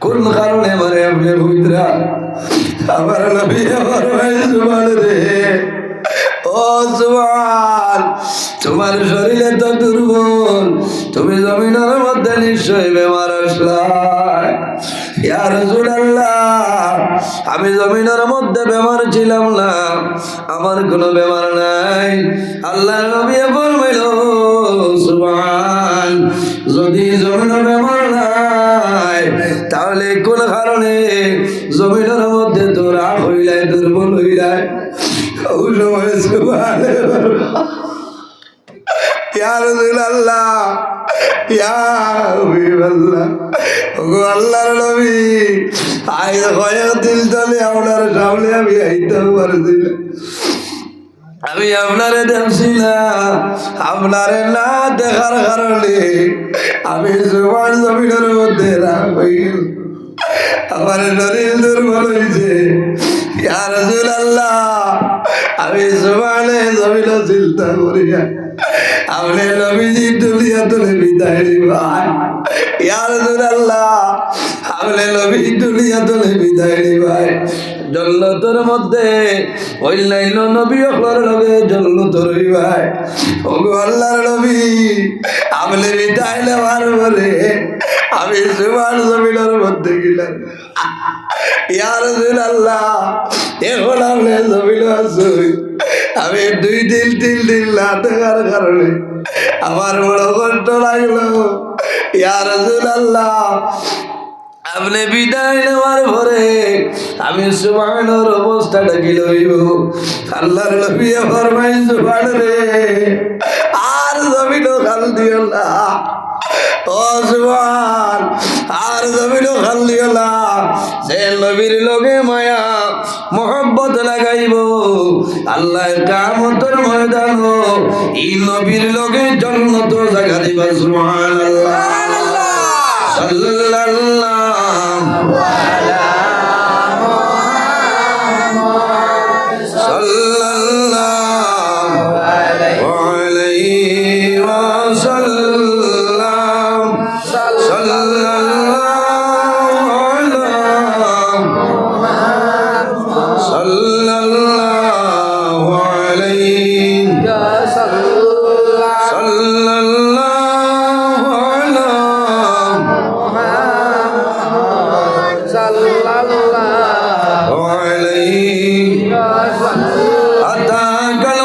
কোন কারণে মারে আপনি হুইতরা। আমার নবী ফরমাইল সুবহান রে ও সুবহান তোমার শরীরে তো দুর্বল, তুমি জমিনের মধ্যে নিশ্চয়ই বেমার আসলাই। ইয়া রাসূলুল্লাহ আমি জমিনের মধ্যে বেমার ছিলাম না, আমার কোনো বেমার নাই। আল্লাহর নবী ফরমাইল সুবহান যদি জমিনের বেমার নাই তাহলে কোন কারণে জমিনের মধ্যে তোরা হইলাই দুর্বল হইলাই। ও সময় সুবহান ইয়া রাসূলুল্লাহ ইয়া হাবিবাল্লাহ ওগো আল্লাহর নবী আজ কয়েকদিন ধরে আপনার সামনে আমি আইতে পারছি না, আমি আপনারে দেখছি না, আপনারে না দেখার কারণে আমি সুবহান জমিনের মধ্যে রাগ হয়ে গেল, আমার শরীর দুর্বল হয়েছে। ইয়া রাসূলুল্লাহ আমি সুবহানে জমিন চিন্তা করিয়া আপনি নবীজি দুনিয়া তুলে বিদায় দিবাই। ইয়া রাসূলুল্লাহ আপনি নবী দুনিয়া তুলে বিদায় দিবাই। জন্নতের মধ্যে অন্যান্য নবী হকলের লগে জন্নত রইবাই। ওগো আল্লাহর নবী আপনি বিদায় নেওয়ার পরে আমি সুবহান জমিনের মধ্যে গেলাম। ইয়া রাসূলুল্লাহ এখন আপনি জমিন আছো, আমি 2 দিন 3 দিন না থাকার কারণে আমার বড় কষ্ট লাগলো। ইয়া রাসূলুল্লাহ আপনি বিদায় নেওয়ার পরে আমি সুবহানের অবস্থাটা কি লইব। আল্লাহর নবী ফরমাইল সুবহান রে আর জমিনও খাল দিও না, ও সুবহান আর জমিনও খাল দিও না। যে নবীর লগে মায়া মোহব্বত লাগাইব আল্লাহ কিয়ামতের ময়দান এই নবীর লগে জান্নাত জায়গা দিবা। সুবহানাল্লাহ সাল্লাল্লাহু আলা মুহাম্মদ সাল্লাল্লাহু আলাইহি ওয়াসাল্লাম সাল্লাল্লাহু আলা মুহাম্মদ সাল্লাল্লাহু আলাইহি সাল্লাল্লাহু আলা sallallahu alaihi wasallam atakal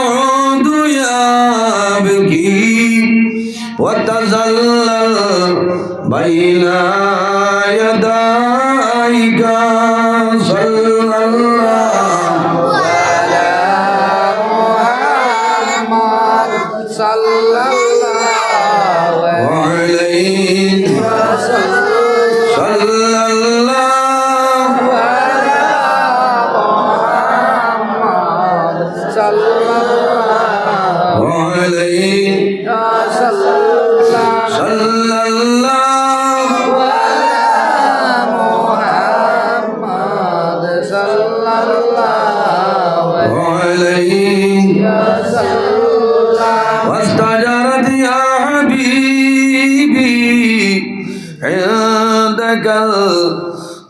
udu ya biki wa tazallal baina yadaika sallallahu ala muhammad sallallahu alaihi wasallam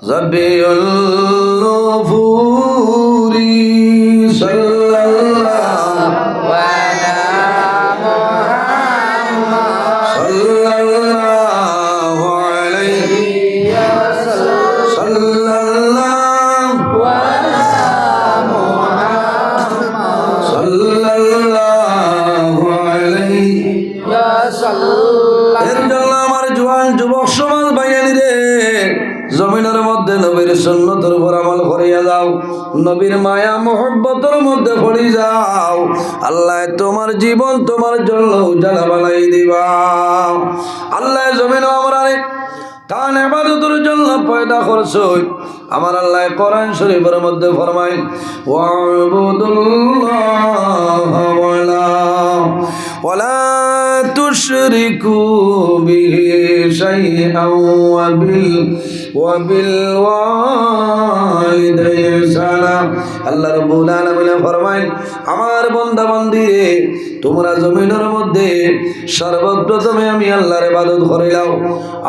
Zabi al-Nufuri sallallahu ala Muhammad sallallahu alayhi sallallahu ala Muhammad sallallahu alayhi সুন্নতের উপর আমল করিয়া যাও, নবীর মায়া মোহব্বতের মধ্যে পড়ে যাও, আল্লাহ তোমার জীবন তোমার জন্য উজালা বানাই দিবা। আল্লাহ জমিন আমরা কান ইবাদতের জন্য পয়দা করছো। আমার আল্লাহ কোরআন শরীফের মধ্যে ফরমায় ওয়াবুদুল্লাহ ওয়ালা তুশরিকু বিহি শাইআন ওয়া বিল ওয়ালিদাইনি ইহসানা। আল্লাহ রাব্বুল আলামিন ফরমায় আমার বান্দা বান্দি তোমরা জমিনের মধ্যে সর্বপ্রথমে আমি আল্লাহর ইবাদত করিলাও,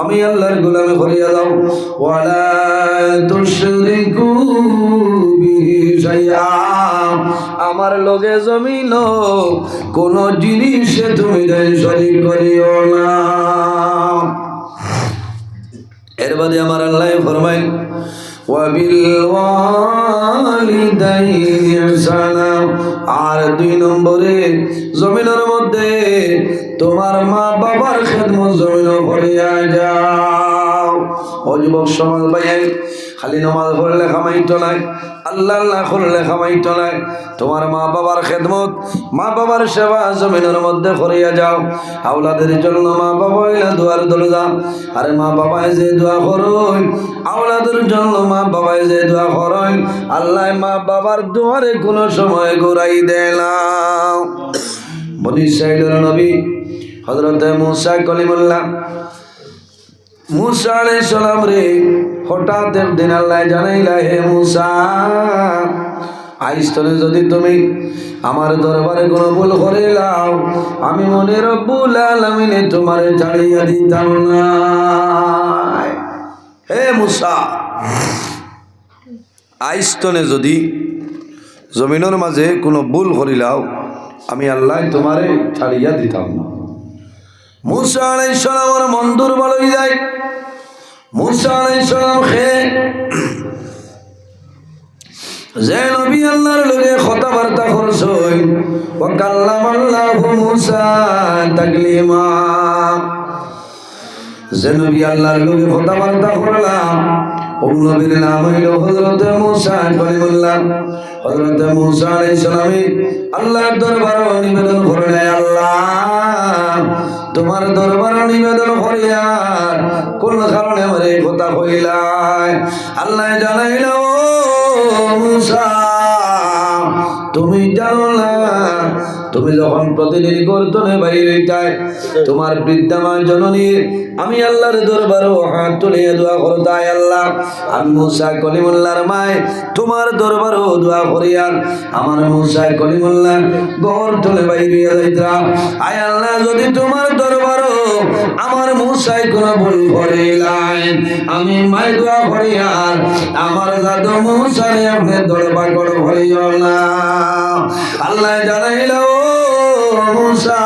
আমি আল্লাহর গোলামি করিয়া যাও। ওয়ালা তুশরিকু বিহি শাইআ, আমার লগে জমিন কোন জিনিসে তুমি শরীক করিও না। এর বাদে আমার আল্লাহ ফরমায় ওয়াবিল ওয়ালিদাইনি ইহসানা, আর 2 নম্বরে জমিনের মধ্যে তোমার মা বাবার খেদমত জমিন করিয়া যাও। ও যুবক সমাজ ভাই, খালি নামাজ পড়লে কামাইতো নাই, আল্লাহ আল্লাহ করলে কামাইতো নাই, তোমার মা বাবার খেদমত মা বাবার সেবা জমিনের মধ্যে করিয়া যাও। আওলাদের জন্য মা বাবা হইলা দুয়ার দরজা, আরে মা বাবায় যে দোয়া করুন, আওলাদের জন্য মা বাবায় যে দোয়া করুন, আল্লাহ মা বাবার দুয়ারে কোনো সময় ঘুরাই দেয় না। বনি ইসরাঈলের নবী হযরত মুসা কলিমুল্লাহ মুসা আলাইহিস সালাম রে হঠাৎ একদিন আল্লাহ জানাইলা, হে মুসা, আইস্তনে যদি তুমি আমার দরবারে কোনো ভুল করিলাও, আমি মনে রব্বুল আলামিনে তোমারে ছাড়িয়া দিতাম না। হে মুসা, আইস্তনে যদি জমিনের মাঝে কোনো ভুল করিলাও, আমি আল্লাহ তোমারে ছাড়িয়া দিতাম না। মুসা আলাইহিস সালামের মন দুর্বল হয়ে যায়। মুসা আলাইহিস সালাম যে নবী আল্লাহর লগে কথাবার্তা করছই, ওয়া কাল্লামাল্লাহু মুসা তাকলিমা, যে নবী আল্লাহর লগে কথাবার্তা করলাম ও নবীর নাম হইল হযরত মুসা কলিমুল্লাহ। হযরত মুসা আলাইহিস সালাম আল্লাহর দরবারে নিবেদন করলেন, আল্লাহ তোমার দরবারে নিবেদন করিয়া কোন কারণে আমার এই কথা কইলাই? আল্লাহ জানাইল, ও মুসা, তুমি জানো না, তুমি যখন প্রতিদিন গর্তনে বাইরে হইতাই, তোমার বৃদ্ধামা জননী আমি আল্লাহর দরবারে হাত তুলিয়া দোয়া করতাই, আল্লাহ আমি মুসা কলিমুল্লাহর মায় তোমার দরবারে দোয়া করিয়া আমার মুসা কলিমুল্লাহ গর্তনে বাইরে যাইতাম। আয় আল্লাহ, যদি তোমার দরবারে আমার মুসাই কোন ভুল করিলাই, আমি মাই দোয়া করিয়া আমার দাদু মুসারে আপনি দরবার করে করিও না। আল্লাহ জানাইল, ও মুসা,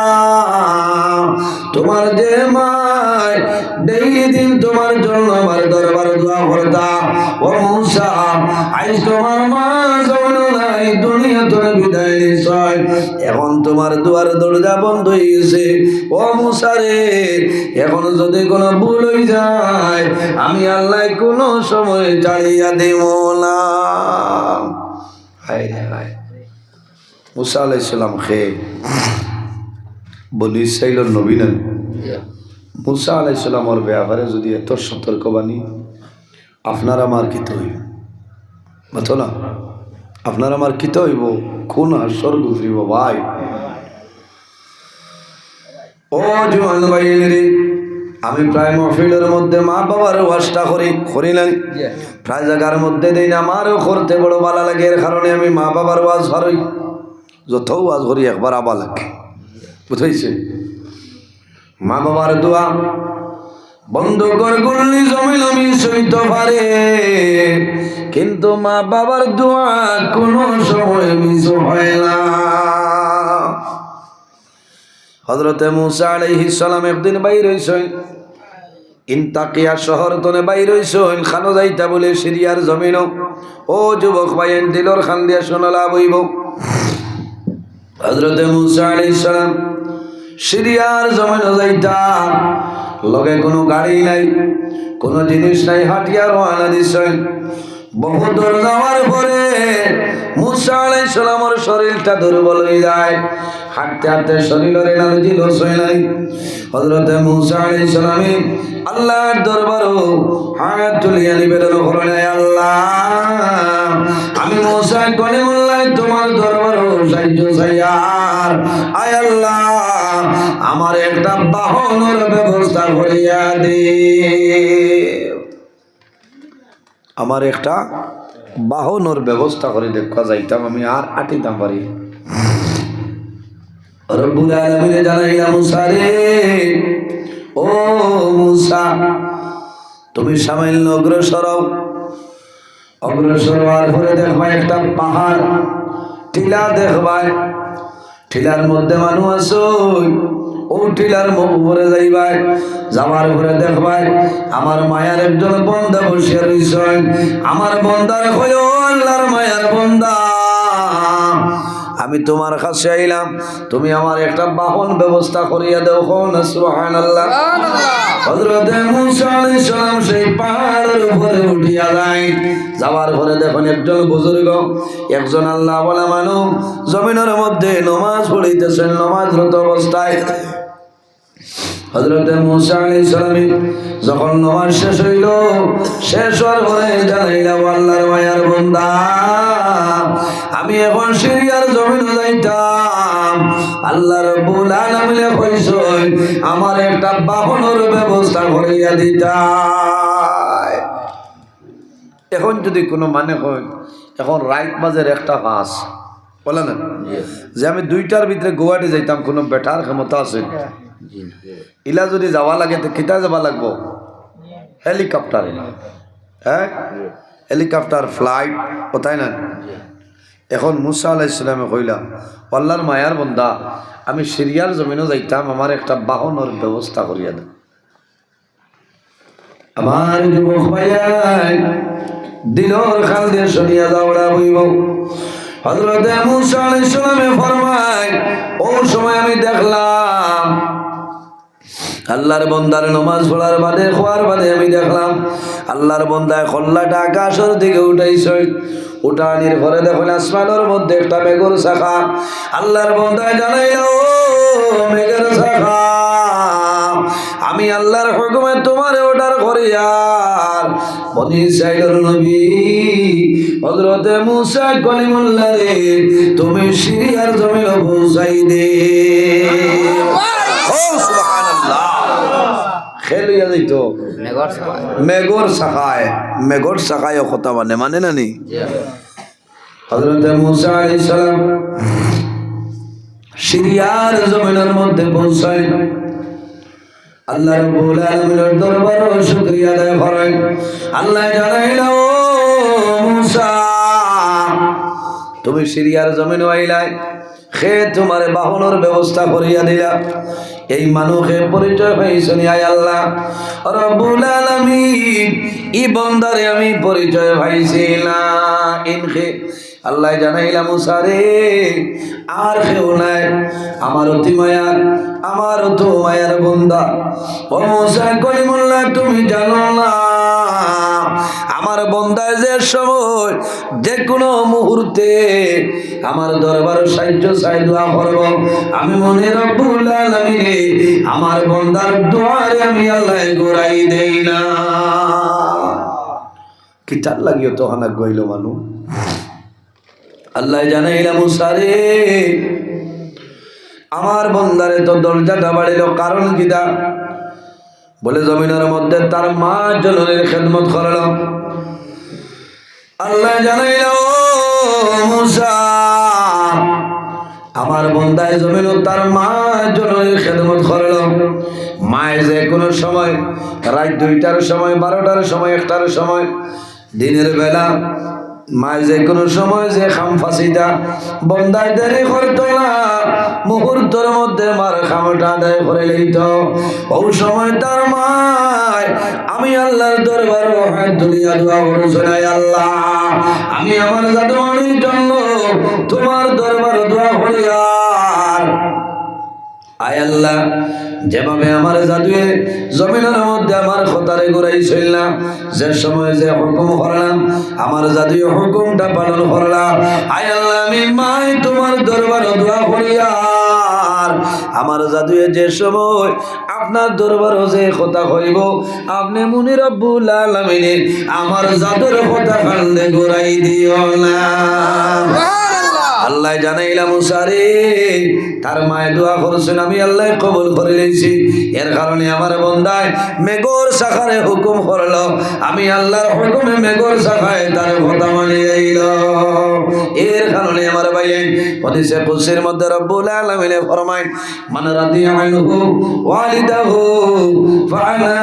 তোমার যে মাই ডেইলি দিন তোমার জন্য আমার দরবারে দোয়া করতা, ও মুসা, আজ তোমার মা যখন নাই দুনিয়া তোরে বিদায় নিছয়, এখন তোমার দুয়ার দরজা বন্ধ হয়ে গেছে। ও মুসা রে, এখন যদি কোনো ভুল হয়ে যায়, আমি আল্লাহ কোনো সময় ছাড়িয়া দেব না। হায় হায়, মুসা আলাইহিস সালাম বনি ইসরাঈলের নবী নেন। মুসা আলাইহিস সালামের ব্যাপারে যদি এত সতর্কবাণী, আপনার আমার কিতে হইব বুঝো না? আপনার আমার কিতে হইব? কোন হাসর গুজরিব ভাই। ও জওয়ান ভাইয়ের রে, আমি প্রায় মাহফিলের মধ্যে মা বাবার ওয়াজটা করি নাই, প্রায় জায়গার মধ্যে দেই না, আমারও করতে বড় ভালো লাগে। এর কারণে আমি মা বাবার ওয়াজ হারই, যত ওয়াজ করি একবার আবার লাগে, বুঝাইছে? মা বাবার দোয়া বন্ধ কর গুল্লি জমিল আমি সইতে পারে, কিন্তু মা বাবার দোয়া কোনো সময় মিস হয় না। হযরত মুসা আলাইহিস সালাম একদিন বাইর হইছেন, ইনতাকিয়া শহর তনে বাইর হইছেন, খানো যাইতা বলে সিরিয়ার জমিন। ও যুবক ভাইয়ের দিলর খান দিয়া শোনালা বইব, হযরত মুসা আলাইহিস সালাম সিরিয়ার জমিন যাইতা, লগে কোনো গাড়ি নাই, কোনো জিনিস নাই, হাটিয়া রওনা দিছেন। বহু দূর যাওয়ার পরে মুসা আলাইহিস সালামের শরীরটা দুর্বল হয়ে যায়, হাঁটতে হাঁটতে শরীরের এনার্জি লস হয়ে যায়। হযরতে মুসা আলাইহিস সালামে আল্লাহর দরবারে হাত তুলিয়া নিবেদন করেন, আল্লাহ আমি মুসা কলিমুল্লাহ তোমার দরবারে সাহায্য চাই, আর আয় আল্লাহ আমার একটা বাহনের ব্যবস্থা করিয়া দে, আমার একটা বাহনের ব্যবস্থা করে দেখা যাইতাম, আমি আর আটিতাম পারি। রব্বুল আলামিন জানাইলা মুসা রে, ও মুসা তুমি সামান্য অগ্রসর হও, অগ্রসর হওয়ার পরে দেখবা একটা পাহাড় টিলা দেখবা, টিলার মধ্যে মানুষ আছে, ও টিলার মুখ উপরে যাইবাই, যাওয়ার পরে দেখবাই আমার মায়ার একজন বন্দা বসে রইছে, আমার বন্দার কইও আল্লাহর মায়ার বন্দা আমি তোমার কাছে আইলাম, তুমি আমার একটা বাহন ব্যবস্থা করিয়া দাও। সুবহানাল্লাহ। হযরত মুসা আলাইহিস সালাম সেই পাহাড়ের উপরে উঠিয়া যায়, যাওয়ার পরে দেখুন একজন বুজুর্গ, একজন আল্লাহ বলা মানুষ জমিনের মধ্যে নামাজ পড়িতেছেন, নামাজরত অবস্থায়। হযরত মুসা আলাইহিস সালাম যখন নামাজ শেষ হইল, শেষ হওয়ার পরে জানাইলা আল্লাহর মায়ার বান্দা আমি এখন সিরিয়ার জমিনে যাইতাম, আল্লাহ রাব্বুল আলামিন কইছেন আমার একটা বাহনের ব্যবস্থা করিয়া দিতা। এখন যদি কোনো মানে হয় এখন রাইত বাজের 1:05 বলে না যে আমি 2টার ভিতরে গুয়াহাটি যাইতাম, কোনো বেটার ক্ষমতা আছে? ইলা যদি যাওয়া লাগে তো কিতা যাওয়া লাগবো? হেলিকপ্টারে, হ্যাঁ হেলিকপ্টার ফ্লাইট কোথায় না। এখন মুসা আলাইহিস সালামে কইলাম আল্লাহর মায়ার বন্দা আমি সিরিয়ার জমিনও যাইতাম, আমার একটা বাহনের ব্যবস্থা করিয়া দেন। আমার যুবক ভাইয়াই দিলর খাল দিয়ে শুনিয়া যাওয়া হইব। হযরত মুসা আলাইহিস সালামে ফরমায় ও সময় আমি দেখলাম আল্লাহর বন্দার নামাজ পড়ার বাদে খোয়ার বাদে আমি দেখলাম আল্লাহর বন্দায় খল্লাটা আকাশের দিকে উঠাইছে, উঠানির ঘরে দেখুন আসমানের মধ্যে একটা মেঘের শাখা। আল্লাহর বন্দায় জানাইল ও মেঘের শাখা আমি আল্লাহর হুকুমে তোমার অর্ডার করি, আর বনি ইসরাইলের নবী হযরত মুসা কলিমুল্লাহ রে তুমি সিরিয়ার জমিনে পৌঁছাই দে। ও সুবহানাল্লাহ। খেলিয়া যাইত মেঘর শাখায়, মেঘর শাখায় কথা মানে না নি। হযরত মুসা আলাইহিস সালাম সিরিয়ার জমিনের মধ্যে পৌঁছায়, আল্লাহ রাব্বুল আলামিনের দরবারে শুকরিয়া আদায় করেন। আল্লাহ জানাইল ও মুসা তুমি সিরিয়ার জমিনে আইলাই, খে তোমার বাহনের ব্যবস্থা করিয়া দিলা। এই মানুষের পরিচয় পাইছনি আয় আল্লাহ রাব্বুল আলামিন, ই বন্দারে আমি পরিচয় পাইছি না ইনখে। আল্লাহ জানাইলা মুসা রে আর কেউ নাই, আমার অতি মায়ার, আমার অত মায়ার বন্দা ও মুসা কলিমুল্লাহ তুমি জানো না আমার বন্দায় যে সময় যে কোনো মুহূর্তে আমার দরবার সাহায্য চাই দোয়া করব, আমি মনে রব্বুল আলামিন আমার বন্দার দোয়ারে আমি আল্লাহ গোড়াই দেই না। কি চার লাগিও তো হানা গইল মানু। আল্লাহ জানাইলা মুসা রে আমার বন্দারে তো দরজাটা বাড়িল, কারণ কিটা বলে জমিনের মধ্যে তার মা জননীর খেদমত করল। আল্লাহ জানাইল ও মুসা আমার বন্দায় জমিন তার মা জননীর খেদমত করল। মায়ের যে কোনো সময় রাত 2টার সময়, 12টার সময়, 1টার সময়, দিনের বেলা মায় যে কোনো সময় যে খাম ফাঁসিটা বন্দায় দেরি করতো না, মুহূর্তের মধ্যে মার খামটা আদায় করে লইত। ও সময় তার মায় আমি আল্লাহর দরবারে হাত তুলিয়া দোয়া করছে, আল্লাহ আমি আমার জাদুয়ানির জন্য তোমার দরবারে দোয়া করি, আর আয় আল্লাহ যেভাবে আমার জাদুয়ে জমিনের মধ্যে আমার খতারে ঘুরাইছিল না, যে সময় যে হুকুম করলাম আমার জাদুয়ে হুকুমটা পালন করলাম। আয় আল্লাহ আমি মাই তোমার দরবারে দোয়া করিয়া আমার জাদুয়ে যে সময় আপনার দরবারে যে কথা কইব আপনি মুনি রব্বুল আলামিনে আমার জাদুর কথা কান্দে ঘুরাই দিও না। আল্লাহ জানাইলাম মুসারে তার মায়ে দোয়া করছেন, আমি আল্লাহ কবুল করে নিয়েছি। এর কারণে আমার বন্দায় মেঘর শাখারে হুকুম করলো, আমি আল্লাহর হুকুমে মেঘর শাখায় তার কথা মানিয়ে আইল। এর কারণে আমার ভাই হাদিসে কুদসির মধ্যে রব্বুল আলামিন ফরমায় মান রাদিয়া আনহু ওয়ালিদাহু ফাআনা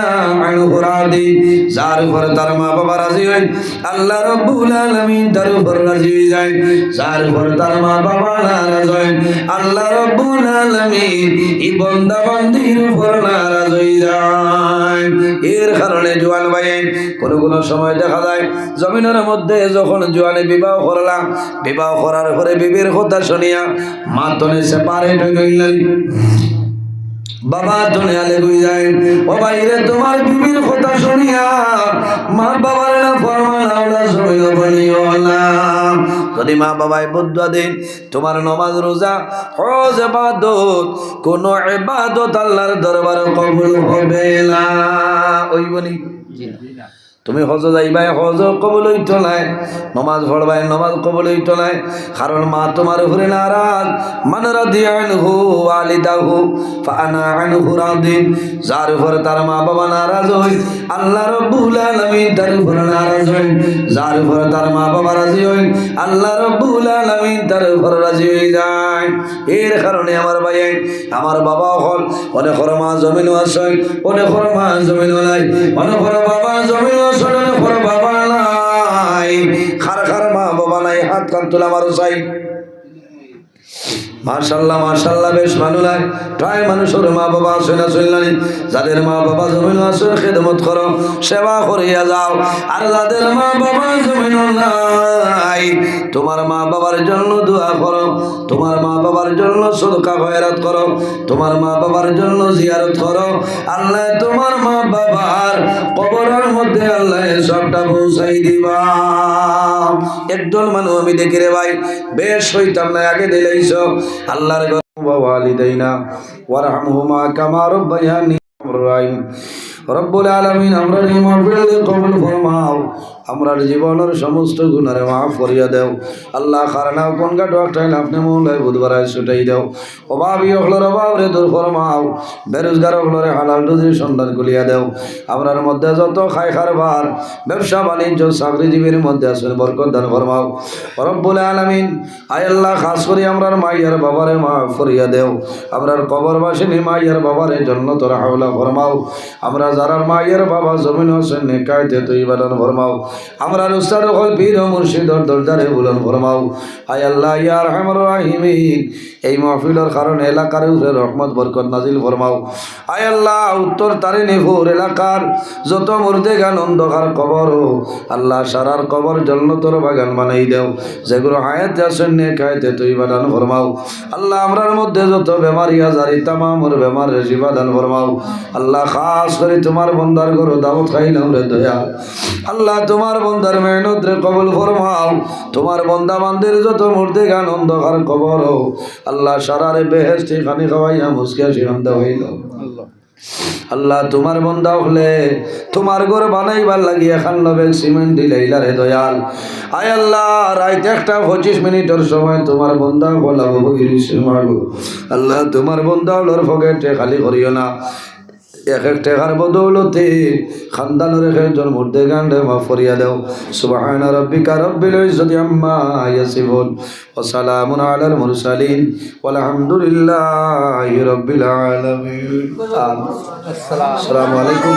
আনহু রাদি। যার উপর তার মা বাবা রাজি হয় আল্লাহ রব্বুল আলামিন তার উপর রাজি হয়ে যায়। যার উপর তার মা বাবা নারাজ হয় আল্লাহ রব্বুল আলামিন এই বান্দা বান্দির উপর নারাজ হয়ে যায়। এর কারণে জোয়ান ভাই কোন সময় দেখা যায় জমিনের মধ্যে যখন জোয়ানে বিবাহ করলাম, বিবাহ করার পরে বিবির কথা শুনিয়া মা তনে সেপারেট হয়ে গেলেন, বাবা দুনিয়া লেগে যায়। ও ভাইরে তোমার বিবির কথা শুনিয়া মা বাবার না ফরমান আওলা জমিন বলিও না। যদি মা বাবাই বুদ্ধা দেন তোমার নামাজ রোজা হজ ইবাদত কোন ইবাদত আল্লাহর দরবারে কবুল হবে না। ওই বলি তুমি হজ যাইবাই হজ কবুল হইতো নাই, নমাজ পড়বাই নমাজ কবুল হইতো নাই, কারণ মা তোমার উপরে নারাজ। মান রাদিয়া আনহু ওয়ালিদাহু ফাআনা আনহু রাদিন। যার উপরে তার মা বাবা নারাজ হয় আল্লাহ রাব্বুল আলামিন তার উপরে নারাজ হয়। যার উপরে তার মা বাবা রাজি হয় আল্লাহ রাব্বুল আলামিন তার উপরে রাজি হয়ে যায়। এর কারণে আমার ভাই আমার বাবা হল অনেক মা জমিন আছে, অনেক মা জমিন নাই, অনেক বাবা জমিন বাবা নাই, খার খার মা বাবা নাই, হাত কান তোলা মারো চাই। মাশাআল্লাহ মাশাআল্লাহ বেশ ভালো লাগে। প্রায় মানুষের মা বাবা আছে না চললানি, যাদের মা বাবা জমিন আছে খেদমত করো, সেবা করিয়া যাও। আর যাদের মা বাবা জমিন নাই তোমার মা বাবার জন্য দোয়া করো, তোমার মা বাবার জন্য সদকা খয়রাত করো, তোমার মা বাবার জন্য জিয়ারত করো। আল্লাহ তোমার মা বাবার কবরের মধ্যে আল্লাহ সবটা পৌঁছাই দিবা। একদল মানুষ আমি দেখি রে ভাই বেশ হইতাম না আগে দিলাইছ আল্লাহর ওয়ালিদাইনা ওয়ারহামহুমা কামা রাব্বায়ানি রাহিম। রব্বুল আলামিন আমরা মাগফিরাত কবুল ফরমাও, আমরার জীবনের সমস্ত গুনারে মাফ করিয়া দেও। আল্লাহ খারনাও কোন গাটো একটাই আপনি মৌলায় বুধবারায় ছুটাই দেও। অভাবী হলোর অভাব রে দূর ফরমাও, বেরোজগার হলোরে হালাল রুজির সন্ধান খুলিয়া দেও। আমরার মধ্যে যত খাই খারবার ব্যবসা বাণিজ্য চাকরিজীবীর মধ্যে আছেন বরকত দান ফরমাও। রব্বুল আলামিন আয় আল্লাহ খাস করি আমরার মাইয়ার বাবারে মাফ করিয়া দেও। আমরার কবরবাসিনী মাইয়ার বাবারে জান্নাতুল হাওলা ফরমাও। আমরা যারার মায়ের বাবা জমিন হোসেন নেকায়তে তুই বাদন ফরমাও। আমরা উস্তাদ হল পীর ও মুর্শিদর দরজারে বুলন ফরমাও। আয় আল্লাহ ইয়া আরহামার রাহিমিন এই মাহফিলের কারণে এলাকার উপরে রহমত বরকত নাজিল ফরমাও। আয় আল্লাহ উত্তর তারিনীপুর এলাকার যত মুর্দেগান অন্ধকার কবর আল্লাহ সারার কবর জান্নাতের বাগান বানাই দেও। যেগুলো হায়াতে আছেন নেকায়তে তুই বাদন ফরমাও। আল্লাহ আমরার মধ্যে যত বেমারি আজারি তামামর বেমারের শিফা দান ফরমাও। আল্লাহ খাস করে তোমার বন্দার গরু দাওয়াত খাইলাম রে দয়া। আল্লাহ তোমার বন্দার মেহনত রে কবুল ফরমাও। তোমার বন্দা বান্দির যত মুর্দে গান অন্ধকার কবর আল্লাহ সারারে বেহেশতি খানি খাওয়াইয়া মুসকিয়া শিরান্দা হইল। আল্লাহ তোমার বন্দা হলে তোমার ঘর বানাইবার লাগি এখন লবে সিমেন্ট দিলাইলা রে দয়াল। আয় আল্লাহ রাইতে 1:25 মিনিটের সময় তোমার বন্দা বলাবো বগিরিছে মাগো। আল্লাহ তোমার বন্দা হলোর পকেটে খালি করিও না, এক এক টাকার বদৌলতে খানদানের একজন মুর্দে গান্ডে মাফ করিয়া দেও। সুবহানা রাব্বিকা রাব্বিল ইজ্জাতি আম্মা ইয়াসিফুন ওয়া সালামুন আলাল মুরসালিন ওয়াল হামদুলিল্লাহি রাব্বিল আলামিন। আসসালামু আলাইকুম।